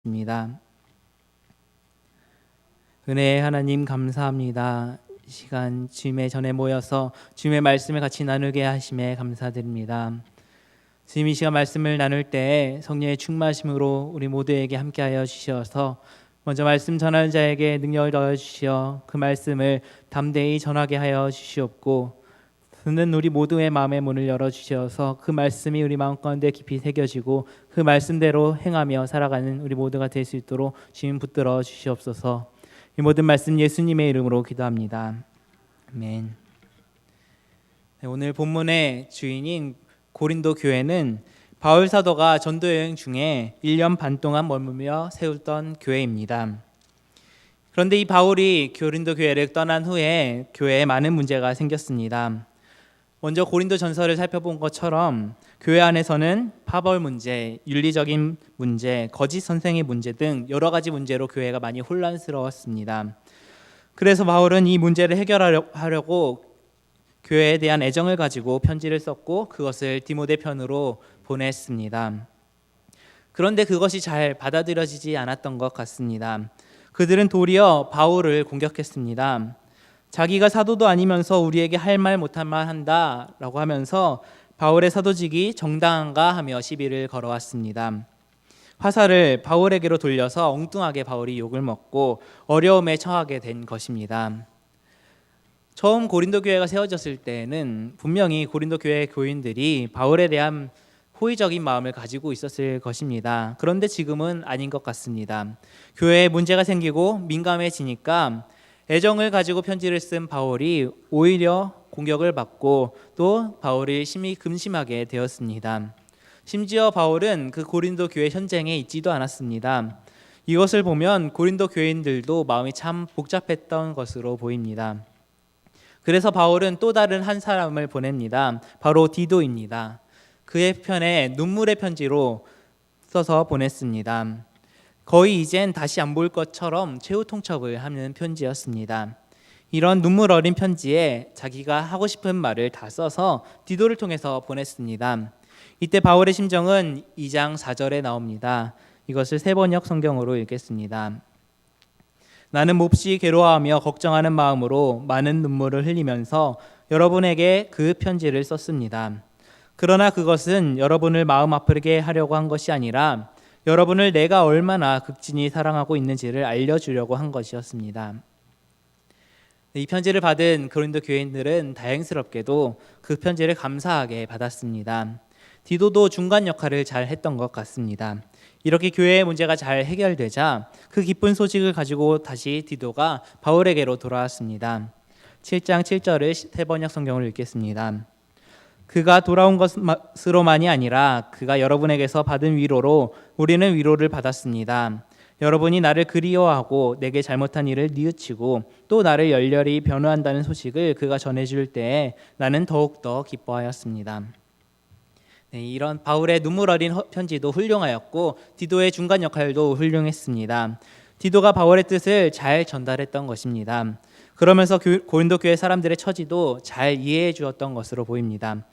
입니다. 은혜의 하나님 감사합니다. 이 시간 주님의 전에 모여서 주님의 말씀을 같이 나누게 하심에 감사드립니다. 주님, 이 시간 말씀을 나눌 때 성령의 충만하심으로 우리 모두에게 함께하여 주셔서 먼저 말씀 전하는 자에게 능력을 더해 주시어 그 말씀을 담대히 전하게 하여 주시옵고, 듣는 우리 모두의 마음의 문을 열어주셔서 그 말씀이 우리 마음 가운데 깊이 새겨지고 그 말씀대로 행하며 살아가는 우리 모두가 될 수 있도록 주님 붙들어 주시옵소서. 이 모든 말씀 예수님의 이름으로 기도합니다. 아멘. 오늘 본문의 주인인 고린도 교회는 바울 사도가 전도 여행 중에 1년 반 동안 머물며 세웠던 교회입니다. 그런데 이 바울이 고린도 교회를 떠난 후에 교회에 많은 문제가 생겼습니다. 먼저 고린도 전서를 살펴본 것처럼 교회 안에서는 파벌 문제, 윤리적인 문제, 거짓 선생의 문제 등 여러 가지 문제로 교회가 많이 혼란스러웠습니다. 그래서 바울은 이 문제를 해결하려고 교회에 대한 애정을 가지고 편지를 썼고 그것을 디모데 편으로 보냈습니다. 그런데 그것이 잘 받아들여지지 않았던 것 같습니다. 그들은 도리어 바울을 공격했습니다. 자기가 사도도 아니면서 우리에게 할 말 못할 말 한다라고 하면서 바울의 사도직이 정당한가 하며 시비를 걸어왔습니다. 화살을 바울에게로 돌려서 엉뚱하게 바울이 욕을 먹고 어려움에 처하게 된 것입니다. 처음 고린도 교회가 세워졌을 때에는 분명히 고린도 교회 교인들이 바울에 대한 호의적인 마음을 가지고 있었을 것입니다. 그런데 지금은 아닌 것 같습니다. 교회에 문제가 생기고 민감해지니까 애정을 가지고 편지를 쓴 바울이 오히려 공격을 받고 또 바울이 심히 근심하게 되었습니다. 심지어 바울은 그 고린도 교회 현장에 있지도 않았습니다. 이것을 보면 고린도 교인들도 마음이 참 복잡했던 것으로 보입니다. 그래서 바울은 또 다른 한 사람을 보냅니다. 바로 디도입니다. 그의 편에 눈물의 편지로 써서 보냈습니다. 거의 이젠 다시 안 볼 것처럼 최후 통첩을 하는 편지였습니다. 이런 눈물 어린 편지에 자기가 하고 싶은 말을 다 써서 디도를 통해서 보냈습니다. 이때 바울의 심정은 2장 4절에 나옵니다. 이것을 세번역 성경으로 읽겠습니다. 나는 몹시 괴로워하며 걱정하는 마음으로 많은 눈물을 흘리면서 여러분에게 그 편지를 썼습니다. 그러나 그것은 여러분을 마음 아프게 하려고 한 것이 아니라 여러분을 내가 얼마나 극진히 사랑하고 있는지를 알려주려고 한 것이었습니다. 이 편지를 받은 고린도 교인들은 다행스럽게도 그 편지를 감사하게 받았습니다. 디도도 중간 역할을 잘 했던 것 같습니다. 이렇게 교회의 문제가 잘 해결되자 그 기쁜 소식을 가지고 다시 디도가 바울에게로 돌아왔습니다. 7장 7절을 세번역 성경을 읽겠습니다. 그가 돌아온 것으로만이 아니라 그가 여러분에게서 받은 위로로 우리는 위로를 받았습니다. 여러분이 나를 그리워하고 내게 잘못한 일을 뉘우치고 또 나를 열렬히 변호한다는 소식을 그가 전해줄 때에 나는 더욱더 기뻐하였습니다. 이런 바울의 눈물 어린 편지도 훌륭하였고 디도의 중간 역할도 훌륭했습니다. 디도가 바울의 뜻을 잘 전달했던 것입니다. 그러면서 고린도 교회 사람들의 처지도 잘 이해해 주었던 것으로 보입니다.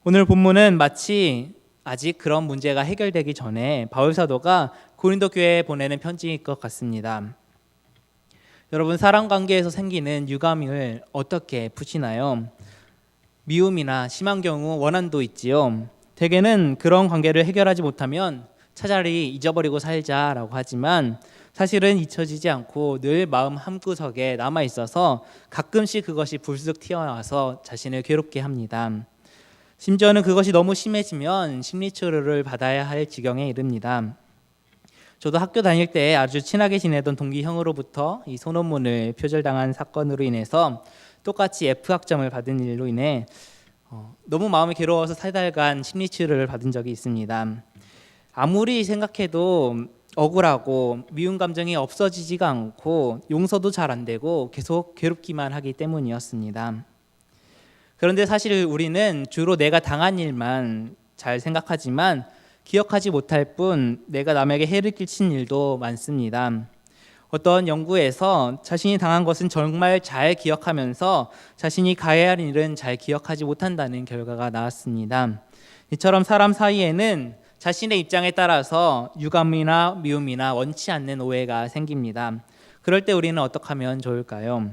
오늘 본문은 마치 아직 그런 문제가 해결되기 전에 바울 사도가 고린도 교회에 보내는 편지일 것 같습니다. 여러분, 사람 관계에서 생기는 유감을 어떻게 푸시나요? 미움이나 심한 경우 원한도 있지요. 대개는 그런 관계를 해결하지 못하면 차라리 잊어버리고 살자라고 하지만 사실은 잊혀지지 않고 늘 마음 한구석에 남아 있어서 가끔씩 그것이 불쑥 튀어나와서 자신을 괴롭게 합니다. 심지어는 그것이 너무 심해지면 심리치료를 받아야 할 지경에 이릅니다. 저도 학교 다닐 때 아주 친하게 지내던 동기 형으로부터 이 소논문을 표절당한 사건으로 인해서 똑같이 F학점을 받은 일로 인해 너무 마음이 괴로워서 3달간 심리치료를 받은 적이 있습니다. 아무리 생각해도 억울하고 미운 감정이 없어지지가 않고 용서도 잘 안 되고 계속 괴롭기만 하기 때문이었습니다. 그런데 사실 우리는 주로 내가 당한 일만 잘 생각하지만 기억하지 못할 뿐 내가 남에게 해를 끼친 일도 많습니다. 어떤 연구에서 자신이 당한 것은 정말 잘 기억하면서 자신이 가해야 할 일은 잘 기억하지 못한다는 결과가 나왔습니다. 이처럼 사람 사이에는 자신의 입장에 따라서 유감이나 미움이나 원치 않는 오해가 생깁니다. 그럴 때 우리는 어떻게 하면 좋을까요?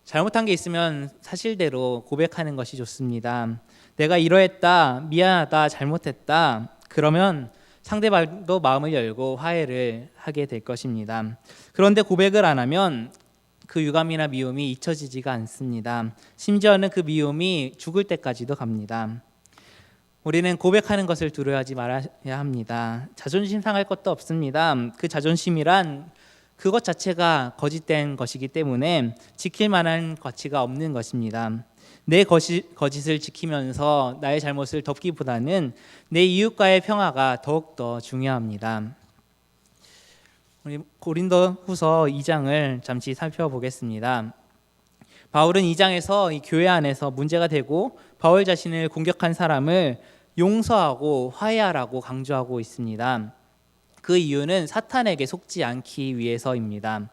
잘못한 게 있으면 사실대로 고백하는 것이 좋습니다. 내가 이러했다, 미안하다, 잘못했다. 그러면 상대방도 마음을 열고 화해를 하게 될 것입니다. 그런데 고백을 안 하면 그 유감이나 미움이 잊혀지지가 않습니다. 심지어는 그 미움이 죽을 때까지도 갑니다. 우리는 고백하는 것을 두려워하지 말아야 합니다. 자존심 상할 것도 없습니다. 그 자존심이란 그것 자체가 거짓된 것이기 때문에 지킬 만한 가치가 없는 것입니다. 내 거짓을 지키면서 나의 잘못을 덮기보다는 내 이웃과의 평화가 더욱더 중요합니다. 우리 고린도후서 2장을 잠시 살펴보겠습니다. 바울은 2장에서 이 교회 안에서 문제가 되고 바울 자신을 공격한 사람을 용서하고 화해하라고 강조하고 있습니다. 그 이유는 사탄에게 속지 않기 위해서입니다.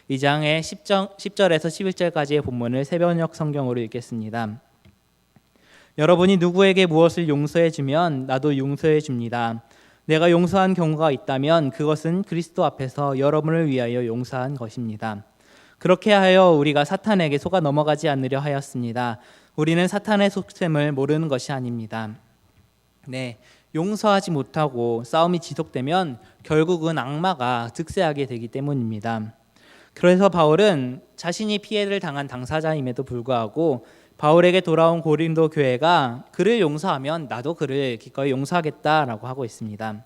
2장의 10절에서 11절까지의 본문을 새번역 성경으로 읽겠습니다. 여러분이 누구에게 무엇을 용서해 주면 나도 용서해 줍니다. 내가 용서한 경우가 있다면 그것은 그리스도 앞에서 여러분을 위하여 용서한 것입니다. 그렇게 하여 우리가 사탄에게 속아 넘어가지 않으려 하였습니다. 우리는 사탄의 속셈을 모르는 것이 아닙니다. 네, 용서하지 못하고 싸움이 지속되면 결국은 악마가 득세하게 되기 때문입니다. 그래서 바울은 자신이 피해를 당한 당사자임에도 불구하고 바울에게 돌아온 고린도 교회가 그를 용서하면 나도 그를 기꺼이 용서하겠다라고 하고 있습니다.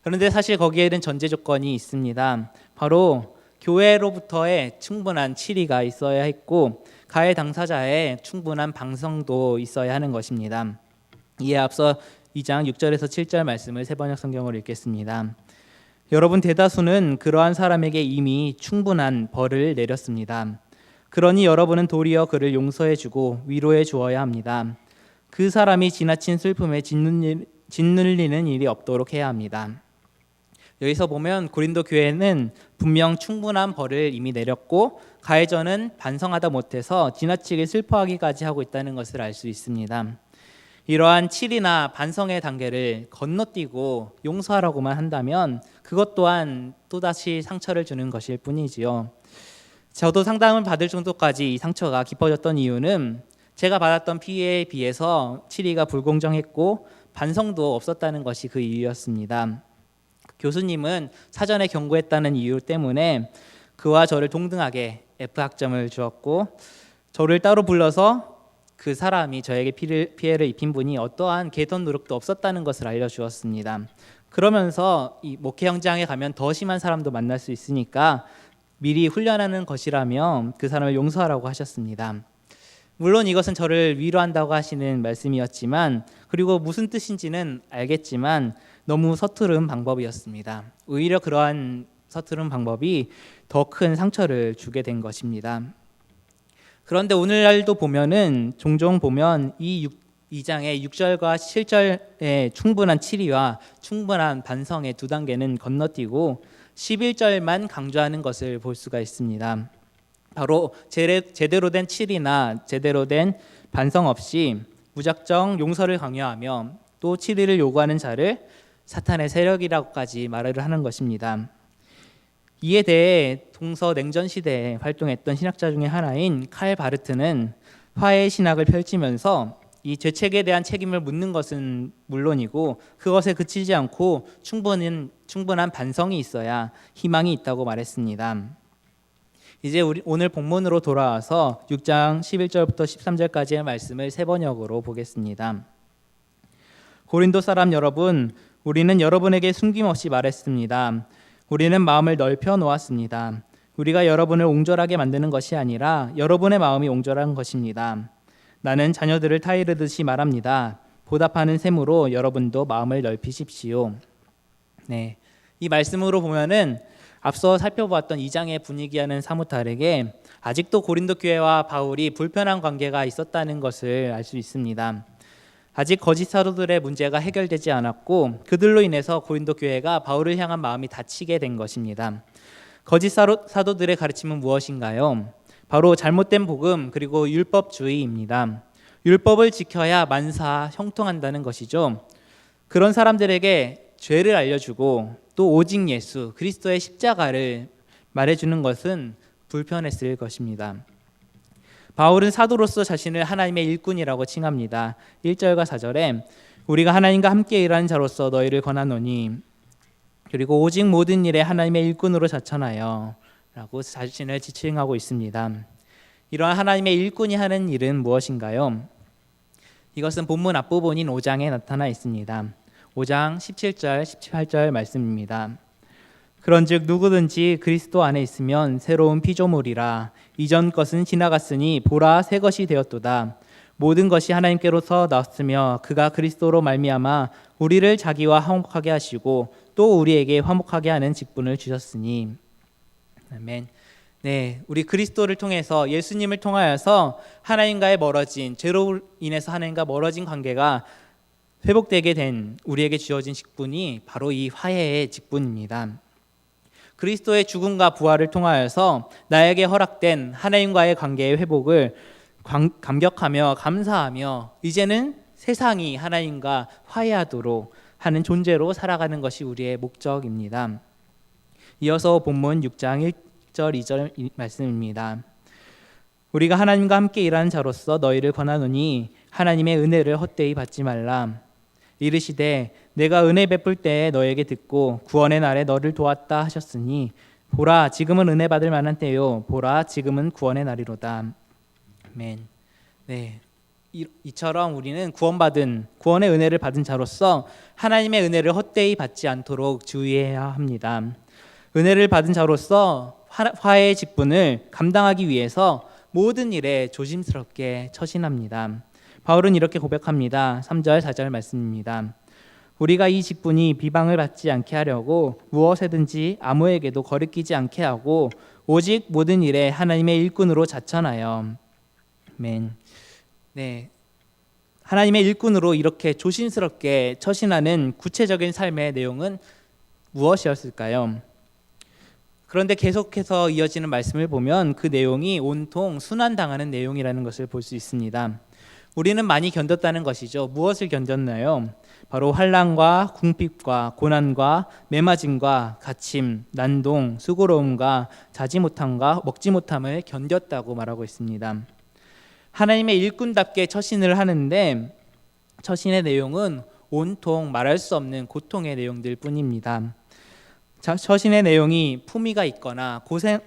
그런데 사실 거기에는 전제 조건이 있습니다. 바로 교회로부터의 충분한 치리가 있어야 했고 가해 당사자의 충분한 반성도 있어야 하는 것입니다. 이에 앞서 2장 6절에서 7절 말씀을 새번역 성경으로 읽겠습니다. 여러분 대다수는 그러한 사람에게 이미 충분한 벌을 내렸습니다. 그러니 여러분은 도리어 그를 용서해 주고 위로해 주어야 합니다. 그 사람이 지나친 슬픔에 짓눌리는 일이 없도록 해야 합니다. 여기서 보면 고린도 교회는 분명 충분한 벌을 이미 내렸고 가해자는 반성하다 못해서 지나치게 슬퍼하기까지 하고 있다는 것을 알 수 있습니다. 이러한 치리나 반성의 단계를 건너뛰고 용서하라고만 한다면 그것 또한 또다시 상처를 주는 것일 뿐이지요. 저도 상담을 받을 정도까지 이 상처가 깊어졌던 이유는 제가 받았던 피해에 비해서 치리가 불공정했고 반성도 없었다는 것이 그 이유였습니다. 교수님은 사전에 경고했다는 이유 때문에 그와 저를 동등하게 F학점을 주었고 저를 따로 불러서 그 사람이 저에게 피해를 입힌 분이 어떠한 개선 노력도 없었다는 것을 알려주었습니다. 그러면서 이 목회 현장에 가면 더 심한 사람도 만날 수 있으니까 미리 훈련하는 것이라며 그 사람을 용서하라고 하셨습니다. 물론 이것은 저를 위로한다고 하시는 말씀이었지만 그리고 무슨 뜻인지는 알겠지만 너무 서투른 방법이었습니다. 오히려 그러한 서투른 방법이 더 큰 상처를 주게 된 것입니다. 그런데 오늘날도 보면은 종종 보면 이 2장의 6절과 7절의 충분한 치리와 충분한 반성의 두 단계는 건너뛰고 11절만 강조하는 것을 볼 수가 있습니다. 바로 제대로 된 치리나 제대로 된 반성 없이 무작정 용서를 강요하며 또 치리를 요구하는 자를 사탄의 세력이라고까지 말을 하는 것입니다. 이에 대해 동서냉전 시대에 활동했던 신학자 중에 하나인 칼 바르트는 화해 신학을 펼치면서 이 죄책에 대한 책임을 묻는 것은 물론이고 그것에 그치지 않고 충분한 반성이 있어야 희망이 있다고 말했습니다. 이제 오늘 본문으로 돌아와서 6장 11절부터 13절까지의 말씀을 새번역으로 보겠습니다. 고린도 사람 여러분, 우리는 여러분에게 숨김없이 말했습니다. 우리는 마음을 넓혀 놓았습니다. 우리가 여러분을 옹졸하게 만드는 것이 아니라 여러분의 마음이 옹졸한 것입니다. 나는 자녀들을 타이르듯이 말합니다. 보답하는 셈으로 여러분도 마음을 넓히십시오. 네, 이 말씀으로 보면은 앞서 살펴보았던 2장의 분위기와는 사뭇 다르게 아직도 고린도 교회와 바울이 불편한 관계가 있었다는 것을 알 수 있습니다. 아직 거짓 사도들의 문제가 해결되지 않았고 그들로 인해서 고린도 교회가 바울을 향한 마음이 닫히게 된 것입니다. 거짓 사도들의 가르침은 무엇인가요? 바로 잘못된 복음 그리고 율법주의입니다. 율법을 지켜야 만사 형통한다는 것이죠. 그런 사람들에게 죄를 알려주고 또 오직 예수 그리스도의 십자가를 말해주는 것은 불편했을 것입니다. 바울은 사도로서 자신을 하나님의 일꾼이라고 칭합니다. 1절과 4절에 우리가 하나님과 함께 일하는 자로서 너희를 권하노니, 그리고 오직 모든 일에 하나님의 일꾼으로 자천하여 라고 자신을 지칭하고 있습니다. 이러한 하나님의 일꾼이 하는 일은 무엇인가요? 이것은 본문 앞부분인 5장에 나타나 있습니다. 5장 17절 18절 말씀입니다. 그런즉 누구든지 그리스도 안에 있으면 새로운 피조물이라. 이전 것은 지나갔으니 보라 새 것이 되었도다. 모든 것이 하나님께로서 나왔으며 그가 그리스도로 말미암아 우리를 자기와 화목하게 하시고 또 우리에게 화목하게 하는 직분을 주셨으니. 아멘. 네, 우리 그리스도를 통해서, 예수님을 통하여서 하나님과의 멀어진, 죄로 인해서 하나님과 멀어진 관계가 회복되게 된 우리에게 주어진 직분이 바로 이 화해의 직분입니다. 그리스도의 죽음과 부활을 통하여서 나에게 허락된 하나님과의 관계의 회복을 감격하며 감사하며 이제는 세상이 하나님과 화해하도록 하는 존재로 살아가는 것이 우리의 목적입니다. 이어서 본문 6장 1절 2절 말씀입니다. 우리가 하나님과 함께 일하는 자로서 너희를 권하노니 하나님의 은혜를 헛되이 받지 말라. 이르시되 내가 은혜 베풀 때에 너에게 듣고 구원의 날에 너를 도왔다 하셨으니 보라 지금은 은혜 받을 만한 때요 보라 지금은 구원의 날이로다. 아멘. 네, 이처럼 우리는 구원의 은혜를 받은 자로서 하나님의 은혜를 헛되이 받지 않도록 주의해야 합니다. 은혜를 받은 자로서 화해의 직분을 감당하기 위해서 모든 일에 조심스럽게 처신합니다. 바울은 이렇게 고백합니다. 3절 4절 말씀입니다. 우리가 이 직분이 비방을 받지 않게 하려고 무엇에든지 아무에게도 거리끼지 않게 하고 오직 모든 일에 하나님의 일꾼으로 자천하여. 아멘. 네, 하나님의 일꾼으로 이렇게 조심스럽게 처신하는 구체적인 삶의 내용은 무엇이었을까요? 그런데 계속해서 이어지는 말씀을 보면 그 내용이 온통 순환당하는 내용이라는 것을 볼 수 있습니다. 우리는 많이 견뎠다는 것이죠. 무엇을 견뎠나요? 바로 환난과 궁핍과 고난과 매맞음과 갇힘, 난동, 수고로움과 자지 못함과 먹지 못함을 견뎠다고 말하고 있습니다. 하나님의 일꾼답게 처신을 하는데 처신의 내용은 온통 말할 수 없는 고통의 내용들 뿐입니다. 처신의 내용이 품위가 있거나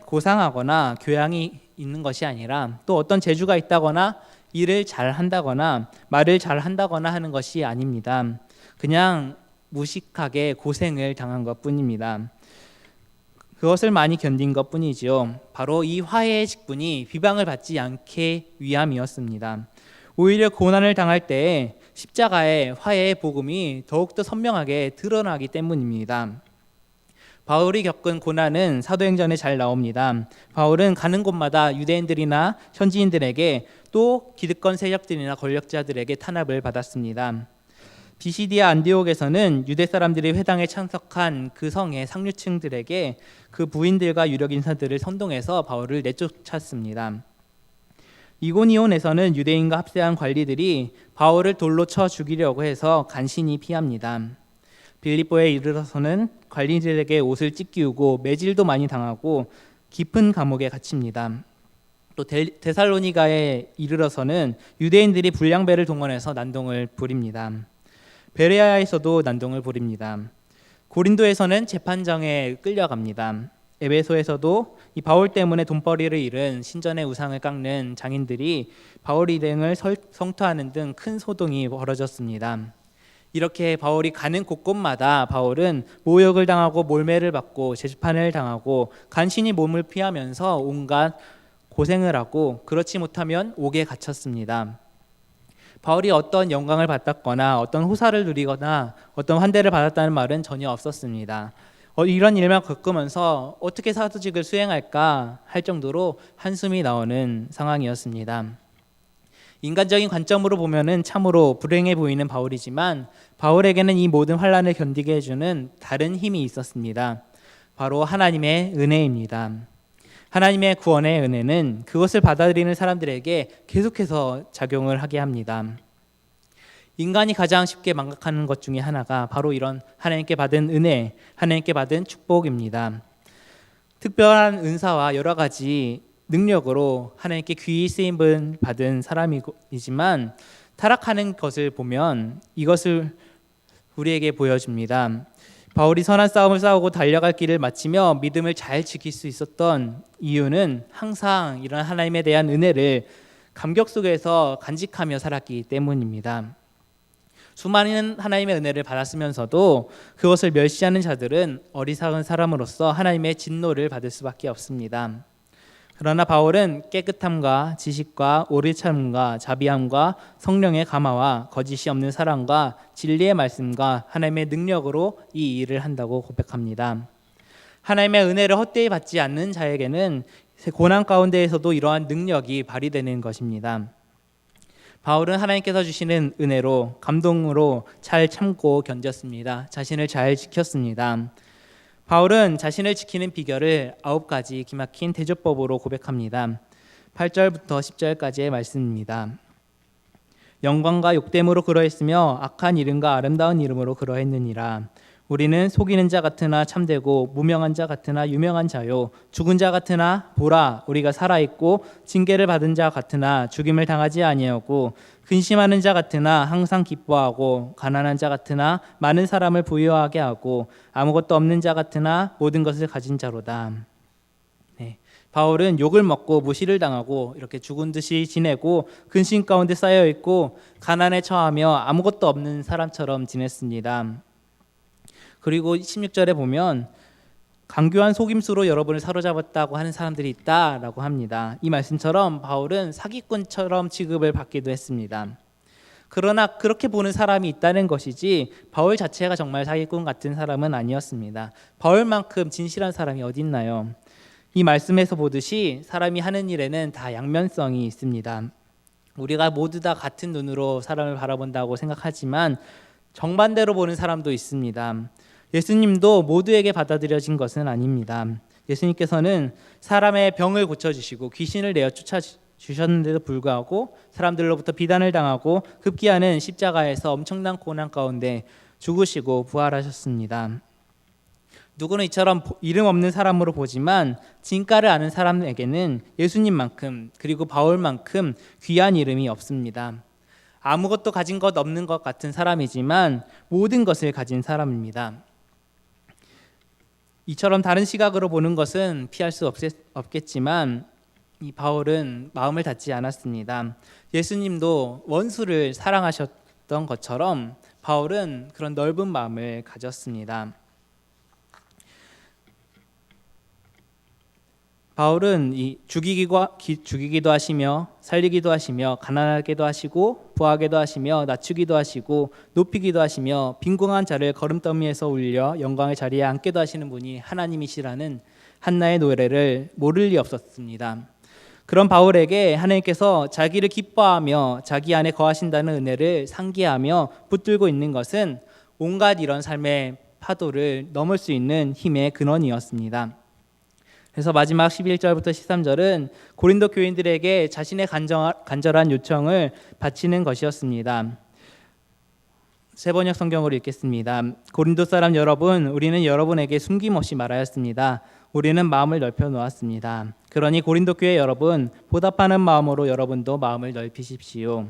고상하거나 교양이 있는 것이 아니라 또 어떤 재주가 있다거나 일을 잘 한다거나 말을 잘 한다거나 하는 것이 아닙니다. 그냥 무식하게 고생을 당한 것뿐입니다. 그것을 많이 견딘 것뿐이지요. 바로 이 화해의 직분이 비방을 받지 않게 위함이었습니다. 오히려 고난을 당할 때에 십자가의 화해의 복음이 더욱더 선명하게 드러나기 때문입니다. 바울이 겪은 고난은 사도행전에 잘 나옵니다. 바울은 가는 곳마다 유대인들이나 현지인들에게 또 기득권 세력들이나 권력자들에게 탄압을 받았습니다. 비시디아 안디옥에서는 유대 사람들이 회당에 참석한 그 성의 상류층들에게 그 부인들과 유력 인사들을 선동해서 바울을 내쫓았습니다. 이고니온에서는 유대인과 합세한 관리들이 바울을 돌로 쳐 죽이려고 해서 간신히 피합니다. 빌립보에 이르러서는 관리들에게 옷을 찢기우고 매질도 많이 당하고 깊은 감옥에 갇힙니다. 또 데살로니가에 이르러서는 유대인들이 불량배를 동원해서 난동을 부립니다. 베레아에서도 난동을 부립니다. 고린도에서는 재판정에 끌려갑니다. 에베소에서도 이 바울 때문에 돈벌이를 잃은 신전의 우상을 깎는 장인들이 바울 일행을 성토하는 등 큰 소동이 벌어졌습니다. 이렇게 바울이 가는 곳곳마다 바울은 모욕을 당하고 몰매를 받고 재판을 당하고 간신히 몸을 피하면서 온갖 고생을 하고 그렇지 못하면 옥에 갇혔습니다. 바울이 어떤 영광을 받았거나 어떤 호사를 누리거나 어떤 환대를 받았다는 말은 전혀 없었습니다. 이런 일만 겪으면서 어떻게 사도직을 수행할까 할 정도로 한숨이 나오는 상황이었습니다. 인간적인 관점으로 보면은 참으로 불행해 보이는 바울이지만 바울에게는 이 모든 환난을 견디게 해주는 다른 힘이 있었습니다. 바로 하나님의 은혜입니다. 하나님의 구원의 은혜는 그것을 받아들이는 사람들에게 계속해서 작용을 하게 합니다. 인간이 가장 쉽게 망각하는 것 중에 하나가 바로 이런 하나님께 받은 은혜, 하나님께 받은 축복입니다. 특별한 은사와 여러 가지 능력으로 하나님께 귀히 쓰임을 받은 사람이지만 타락하는 것을 보면 이것을 우리에게 보여줍니다. 바울이 선한 싸움을 싸우고 달려갈 길을 마치며 믿음을 잘 지킬 수 있었던 이유는 항상 이런 하나님에 대한 은혜를 감격 속에서 간직하며 살았기 때문입니다. 수많은 하나님의 은혜를 받았으면서도 그것을 멸시하는 자들은 어리석은 사람으로서 하나님의 진노를 받을 수밖에 없습니다. 그러나 바울은 깨끗함과 지식과 오래 참음과 자비함과 성령의 감화와 거짓이 없는 사랑과 진리의 말씀과 하나님의 능력으로 이 일을 한다고 고백합니다. 하나님의 은혜를 헛되이 받지 않는 자에게는 고난 가운데에서도 이러한 능력이 발휘되는 것입니다. 바울은 하나님께서 주시는 은혜로 감동으로 잘 참고 견뎠습니다. 자신을 잘 지켰습니다. 바울은 자신을 지키는 비결을 9가지 기막힌 대조법으로 고백합니다. 8절부터 10절까지의 말씀입니다. 영광과 욕됨으로 그러했으며 악한 이름과 아름다운 이름으로 그러했느니라. 우리는 속이는 자 같으나 참되고 무명한 자 같으나 유명한 자요 죽은 자 같으나 보라 우리가 살아있고 징계를 받은 자 같으나 죽임을 당하지 아니하고 근심하는 자 같으나 항상 기뻐하고 가난한 자 같으나 많은 사람을 부유하게 하고 아무것도 없는 자 같으나 모든 것을 가진 자로다. 네. 바울은 욕을 먹고 무시를 당하고 이렇게 죽은 듯이 지내고 근심 가운데 쌓여 있고 가난에 처하며 아무것도 없는 사람처럼 지냈습니다. 그리고 16절에 보면 강교한 속임수로 여러분을 사로잡았다고 하는 사람들이 있다라고 합니다. 이 말씀처럼 바울은 사기꾼처럼 취급을 받기도 했습니다. 그러나 그렇게 보는 사람이 있다는 것이지 바울 자체가 정말 사기꾼 같은 사람은 아니었습니다. 바울만큼 진실한 사람이 어디 있나요? 이 말씀에서 보듯이 사람이 하는 일에는 다 양면성이 있습니다. 우리가 모두 다 같은 눈으로 사람을 바라본다고 생각하지만 정반대로 보는 사람도 있습니다. 예수님도 모두에게 받아들여진 것은 아닙니다. 예수님께서는 사람의 병을 고쳐주시고 귀신을 내어 쫓아주셨는데도 불구하고 사람들로부터 비난을 당하고 급기야는 십자가에서 엄청난 고난 가운데 죽으시고 부활하셨습니다. 누구는 이처럼 이름 없는 사람으로 보지만 진가를 아는 사람에게는 예수님만큼 그리고 바울만큼 귀한 이름이 없습니다. 아무것도 가진 것 없는 것 같은 사람이지만 모든 것을 가진 사람입니다. 이처럼 다른 시각으로 보는 것은 피할 수 없겠지만 이 바울은 마음을 닫지 않았습니다. 예수님도 원수를 사랑하셨던 것처럼 바울은 그런 넓은 마음을 가졌습니다. 바울은 죽이기도 하시며 살리기도 하시며 가난하게도 하시고 부하게도 하시며 낮추기도 하시고 높이기도 하시며 빈궁한 자를 거름더미에서 올려 영광의 자리에 앉게도 하시는 분이 하나님이시라는 한나의 노래를 모를 리 없었습니다. 그런 바울에게 하나님께서 자기를 기뻐하며 자기 안에 거하신다는 은혜를 상기하며 붙들고 있는 것은 온갖 이런 삶의 파도를 넘을 수 있는 힘의 근원이었습니다. 그래서 마지막 11절부터 13절은 고린도 교인들에게 자신의 간절한 요청을 바치는 것이었습니다. 세번역 성경으로 읽겠습니다. 고린도 사람 여러분, 우리는 여러분에게 숨김없이 말하였습니다. 우리는 마음을 넓혀 놓았습니다. 그러니 고린도 교회 여러분, 보답하는 마음으로 여러분도 마음을 넓히십시오.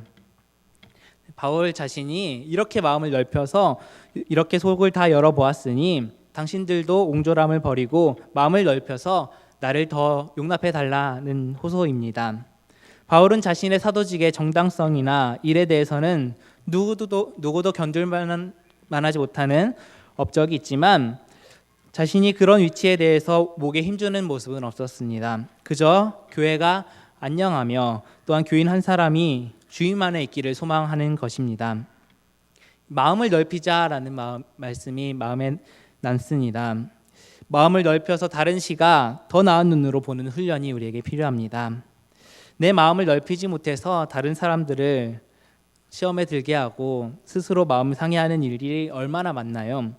바울 자신이 이렇게 마음을 넓혀서 이렇게 속을 다 열어보았으니 당신들도 옹졸함을 버리고 마음을 넓혀서 나를 더 용납해 달라는 호소입니다. 바울은 자신의 사도직의 정당성이나 일에 대해서는 누구도 견딜만하지 못하는 업적이 있지만 자신이 그런 위치에 대해서 목에 힘주는 모습은 없었습니다. 그저 교회가 안녕하며 또한 교인 한 사람이 주임 안에 있기를 소망하는 것입니다. 마음을 넓히자라는 말씀이 마음에 남습니다. 마음을 넓혀서 다른 시가 더 나은 눈으로 보는 훈련이 우리에게 필요합니다. 내 마음을 넓히지 못해서 다른 사람들을 시험에 들게 하고 스스로 마음을 상해하는 일이 얼마나 많나요?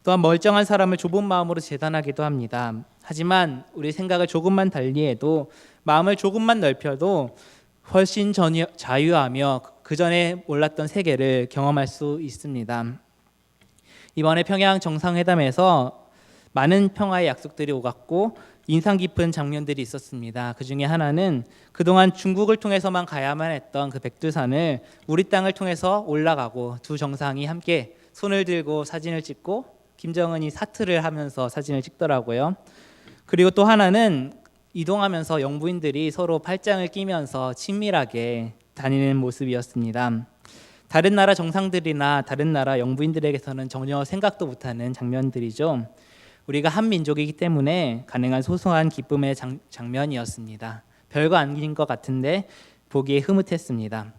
또한 멀쩡한 사람을 좁은 마음으로 재단하기도 합니다. 하지만 우리 생각을 조금만 달리해도 마음을 조금만 넓혀도 훨씬 자유하며 그 전에 몰랐던 세계를 경험할 수 있습니다. 이번에 평양 정상회담에서 많은 평화의 약속들이 오갔고 인상 깊은 장면들이 있었습니다. 그 중에 하나는 그동안 중국을 통해서만 가야만 했던 그 백두산을 우리 땅을 통해서 올라가고 두 정상이 함께 손을 들고 사진을 찍고 김정은이 사투를 하면서 사진을 찍더라고요. 그리고 또 하나는 이동하면서 영부인들이 서로 팔짱을 끼면서 친밀하게 다니는 모습이었습니다. 다른 나라 정상들이나 다른 나라 영부인들에게서는 전혀 생각도 못하는 장면들이죠. 우리가 한 민족이기 때문에 가능한 소소한 기쁨의 장면이었습니다. 별거 아닌 것 같은데 보기에 흐뭇했습니다.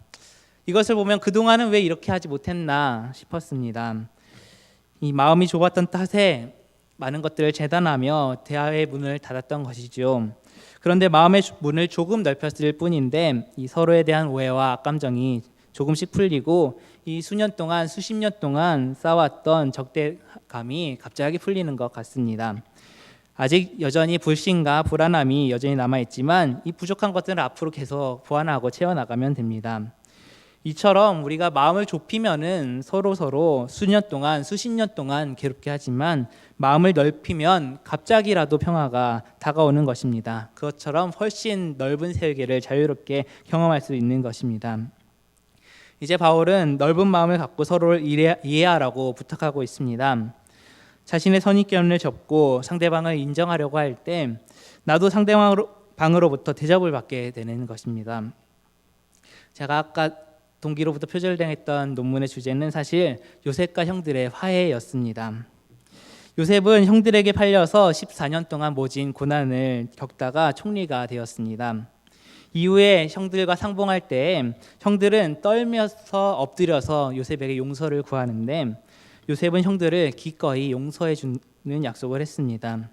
이것을 보면 그동안은 왜 이렇게 하지 못했나 싶었습니다. 이 마음이 좁았던 탓에 많은 것들을 재단하며 대화의 문을 닫았던 것이죠. 그런데 마음의 문을 조금 넓혔을 뿐인데 이 서로에 대한 오해와 악감정이 조금씩 풀리고 이 수년 동안 수십 년 동안 쌓아왔던 적대감이 갑자기 풀리는 것 같습니다. 아직 여전히 불신과 불안함이 여전히 남아있지만 이 부족한 것들을 앞으로 계속 보완하고 채워나가면 됩니다. 이처럼 우리가 마음을 좁히면은 서로 수년 동안 수십 년 동안 괴롭게 하지만 마음을 넓히면 갑자기라도 평화가 다가오는 것입니다. 그것처럼 훨씬 넓은 세계를 자유롭게 경험할 수 있는 것입니다. 이제 바울은 넓은 마음을 갖고 서로를 이해하라고 부탁하고 있습니다. 자신의 선입견을 접고 상대방을 인정하려고 할 때 나도 상대방으로부터 대접을 받게 되는 것입니다. 제가 아까 동기로부터 표절당했던 논문의 주제는 사실 요셉과 형들의 화해였습니다. 요셉은 형들에게 팔려서 14년 동안 모진 고난을 겪다가 총리가 되었습니다. 이후에 형들과 상봉할 때 형들은 떨면서 엎드려서 요셉에게 용서를 구하는데 요셉은 형들을 기꺼이 용서해 주는 약속을 했습니다.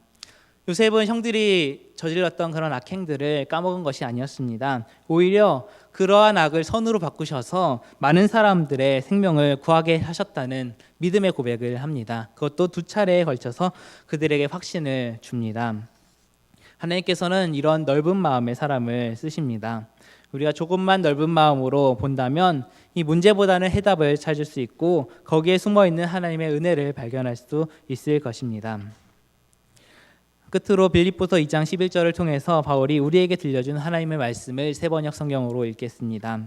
요셉은 형들이 저질렀던 그런 악행들을 까먹은 것이 아니었습니다. 오히려 그러한 악을 선으로 바꾸셔서 많은 사람들의 생명을 구하게 하셨다는 믿음의 고백을 합니다. 그것도 두 차례에 걸쳐서 그들에게 확신을 줍니다. 하나님께서는 이런 넓은 마음의 사람을 쓰십니다. 우리가 조금만 넓은 마음으로 본다면 이 문제보다는 해답을 찾을 수 있고 거기에 숨어있는 하나님의 은혜를 발견할 수 있을 것입니다. 끝으로 빌립보서 2장 11절을 통해서 바울이 우리에게 들려준 하나님의 말씀을 세번역 성경으로 읽겠습니다.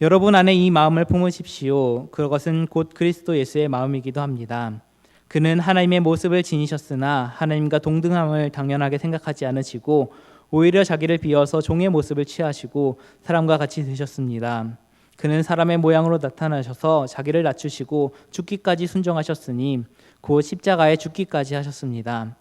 여러분 안에 이 마음을 품으십시오. 그것은 곧 그리스도 예수의 마음이기도 합니다. 그는 하나님의 모습을 지니셨으나 하나님과 동등함을 당연하게 생각하지 않으시고 오히려 자기를 비워서 종의 모습을 취하시고 사람과 같이 되셨습니다. 그는 사람의 모양으로 나타나셔서 자기를 낮추시고 죽기까지 순종하셨으니 곧 십자가에 죽기까지 하셨습니다.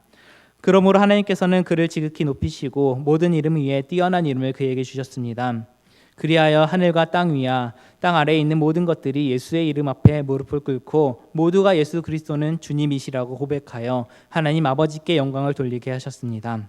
그러므로 하나님께서는 그를 지극히 높이시고 모든 이름 위에 뛰어난 이름을 그에게 주셨습니다. 그리하여 하늘과 땅 위와 땅 아래에 있는 모든 것들이 예수의 이름 앞에 무릎을 꿇고 모두가 예수 그리스도는 주님이시라고 고백하여 하나님 아버지께 영광을 돌리게 하셨습니다.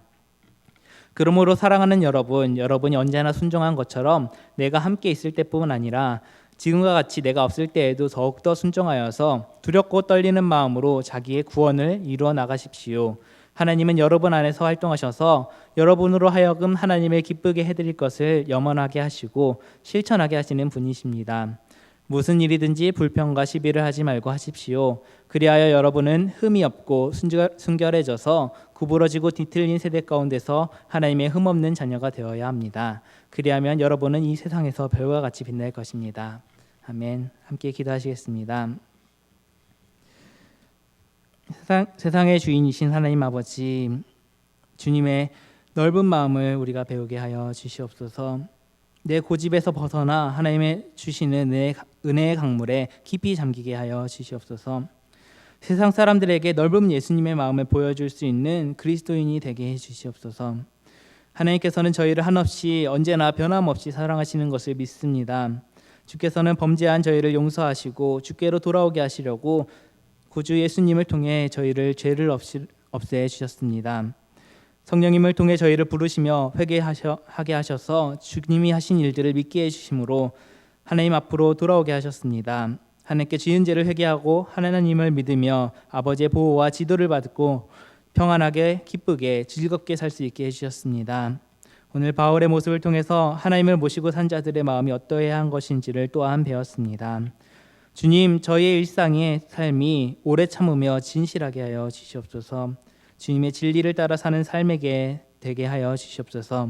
그러므로 사랑하는 여러분이 언제나 순종한 것처럼 내가 함께 있을 때뿐만 아니라 지금과 같이 내가 없을 때에도 더욱더 순종하여서 두렵고 떨리는 마음으로 자기의 구원을 이루어 나가십시오. 하나님은 여러분 안에서 활동하셔서 여러분으로 하여금 하나님을 기쁘게 해드릴 것을 염원하게 하시고 실천하게 하시는 분이십니다. 무슨 일이든지 불평과 시비를 하지 말고 하십시오. 그리하여 여러분은 흠이 없고 순결해져서 구부러지고 뒤틀린 세대 가운데서 하나님의 흠없는 자녀가 되어야 합니다. 그리하면 여러분은 이 세상에서 별과 같이 빛날 것입니다. 아멘. 함께 기도하시겠습니다. 세상의 주인이신 하나님 아버지, 주님의 넓은 마음을 우리가 배우게 하여 주시옵소서. 내 고집에서 벗어나 하나님의 주시는 은혜의 강물에 깊이 잠기게 하여 주시옵소서. 세상 사람들에게 넓은 예수님의 마음을 보여줄 수 있는 그리스도인이 되게 해 주시옵소서. 하나님께서는 저희를 한없이 언제나 변함없이 사랑하시는 것을 믿습니다. 주께서는 범죄한 저희를 용서하시고 주께로 돌아오게 하시려고 구주 예수님을 통해 저희를 죄를 없애 주셨습니다. 성령님을 통해 저희를 부르시며 회개하게 하셔서 주님이 하신 일들을 믿게 해주심으로 하나님 앞으로 돌아오게 하셨습니다. 하나님께 지은 죄를 회개하고 하나님을 믿으며 아버지의 보호와 지도를 받고 평안하게 기쁘게 즐겁게 살 수 있게 해주셨습니다. 오늘 바울의 모습을 통해서 하나님을 모시고 산 자들의 마음이 어떠해야 한 것인지를 또한 배웠습니다. 주님, 저희의 일상의 삶이 오래 참으며 진실하게 하여 주시옵소서. 주님의 진리를 따라 사는 삶에게 되게 하여 주시옵소서.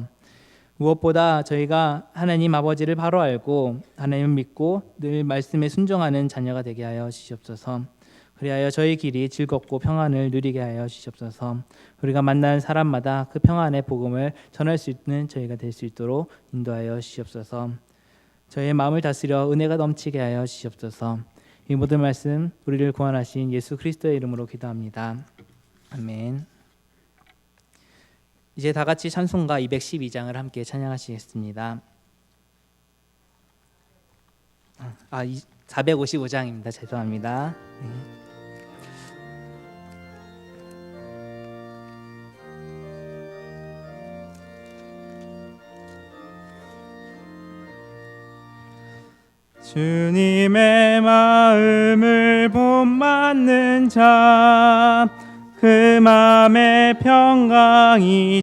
무엇보다 저희가 하나님 아버지를 바로 알고 하나님을 믿고 늘 말씀에 순종하는 자녀가 되게 하여 주시옵소서. 그리하여 저희 길이 즐겁고 평안을 누리게 하여 주시옵소서. 우리가 만나는 사람마다 그 평안의 복음을 전할 수 있는 저희가 될 수 있도록 인도하여 주시옵소서. 저희의 마음을 다스려 은혜가 넘치게 하여 주시옵소서. 이 모든 말씀 우리를 구원하신 예수 그리스도의 이름으로 기도합니다. 아멘. 이제 다 같이 찬송가 212장을 함께 찬양하시겠습니다. 455장입니다. 죄송합니다. 네. 주님의 마음을 본받는 자, 그 마음의 평강이